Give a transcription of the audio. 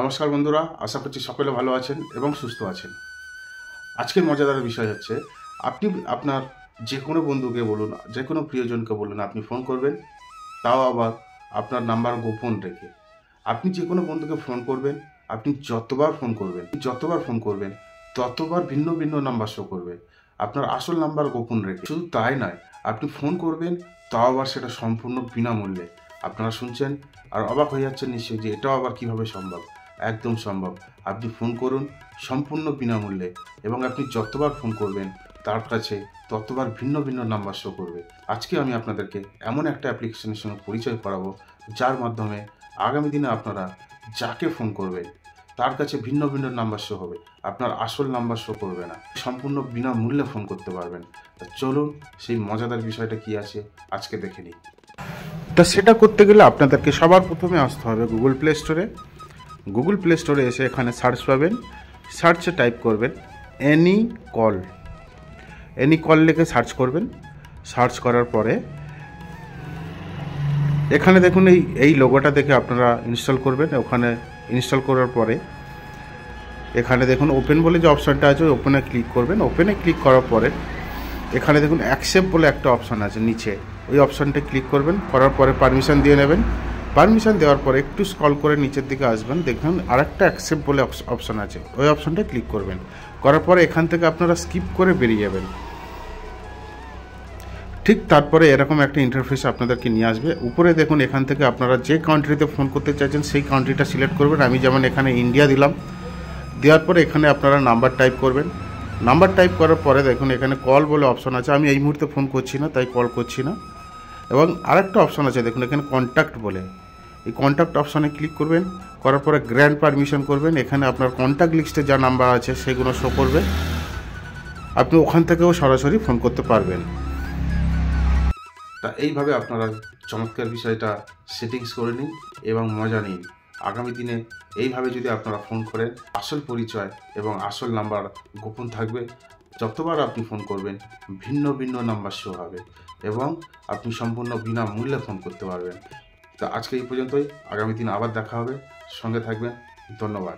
নমস্কার বন্ধুরা, আশা করছি সকলে ভালো আছেন এবং সুস্থ আছেন। আজকের মজাদার বিষয় হচ্ছে আপনি আপনার যে কোনো বন্ধুকে বলুন, যে কোনো প্রিয়জনকে বলুন আপনি ফোন করবেন, তাও আবার আপনার নাম্বার গোপন রেখে। আপনি যে কোনো বন্ধুকে ফোন করবেন, আপনি যতবার ফোন করবেন ততবার ভিন্ন ভিন্ন নাম্বার শো করবে, আপনার আসল নাম্বার গোপন রেখে। শুধু তাই নয়, আপনি ফোন করবেন তাও আবার সেটা সম্পূর্ণ বিনামূল্যে। আপনারা শুনছেন আর অবাক হয়ে যাচ্ছেন নিশ্চয়ই যে এটাও আবার কিভাবে সম্ভব। একদম সম্ভব। আপনি ফোন করুন সম্পূর্ণ বিনামূল্যে এবং আপনি যতবার ফোন করবেন তার কাছে ততবার ভিন্ন ভিন্ন নাম্বার শো করবে। আজকে আমি আপনাদেরকে এমন একটা অ্যাপ্লিকেশনের সঙ্গে পরিচয় করাবো যার মাধ্যমে আগামী দিনে আপনারা যাকে ফোন করবেন তার কাছে ভিন্ন ভিন্ন নাম্বার শো হবে, আপনার আসল নাম্বার শো করবে না। সম্পূর্ণ বিনামূল্যে ফোন করতে পারবেন। তা চলুন সেই মজাদার বিষয়টা কি আছে আজকে দেখে নিই। তা সেটা করতে গেলে আপনাদেরকে সবার প্রথমে আসতে হবে গুগল প্লে স্টোরে। গুগল প্লে স্টোরে এসে এখানে সার্চ পাবেন, সার্চে টাইপ করবেন এনি কল লিখে সার্চ করবেন। সার্চ করার পরে এখানে দেখুন এই লোগোটা দেখে আপনারা ইনস্টল করবেন। ওখানে ইনস্টল করার পরে এখানে দেখুন ওপেন বলে যে অপশানটা আছে, ওপেনে ক্লিক করবেন। ওপেনে ক্লিক করার পরে এখানে দেখুন অ্যাকসেপ্ট বলে একটা অপশান আছে নিচে, ওই অপশানটা ক্লিক করবেন। করার পরে পারমিশন দিয়ে নেবেন। পারমিশন দেওয়ার পরে একটু স্ক্রল করে নিচের দিকে আসবেন, দেখুন আরেকটা অ্যাকসেপ্ট বলে অপশান আছে, ওই অপশানটা ক্লিক করবেন। করার পরে এখান থেকে আপনারা স্কিপ করে বেরিয়ে যাবেন। ঠিক তারপরে এরকম একটা ইন্টারফেস আপনাদেরকে নিয়ে আসবে। উপরে দেখুন এখান থেকে আপনারা যে কান্ট্রিতে ফোন করতে চাইছেন সেই কান্ট্রিটা সিলেক্ট করবেন। আমি যেমন এখানে ইন্ডিয়া দিলাম। দেওয়ার পরে এখানে আপনারা নাম্বার টাইপ করবেন। নাম্বার টাইপ করার পরে দেখুন এখানে কল বলে অপশন আছে। আমি এই মুহূর্তে ফোন করছি না, তাই কল করছি না। এবং আরেকটা অপশন আছে দেখুন এখানে কন্ট্যাক্ট বলে, এই কন্ট্যাক্ট অপশানে ক্লিক করবেন। করার পরে গ্র্যান্ড পারমিশন করবেন। এখানে আপনার কন্ট্যাক্ট লিস্টে যা নাম্বার আছে সেগুলো শো করবে, আপনি ওখান থেকেও সরাসরি ফোন করতে পারবেন। তা এইভাবে আপনারা চমৎকার বিষয়টা সেটিংস করে নিন এবং মজা নিন। আগামী দিনে এইভাবে যদি আপনারা ফোন করেন, আসল পরিচয় এবং আসল নাম্বার গোপন থাকবে। যতবার আপনি ফোন করবেন ভিন্ন ভিন্ন নাম্বার শো হবে এবং আপনি সম্পূর্ণ বিনামূল্যে ফোন করতে পারবেন। তো আজকে এই পর্যন্তই, আগামী দিন আবার দেখা হবে। সঙ্গে থাকবেন। ধন্যবাদ।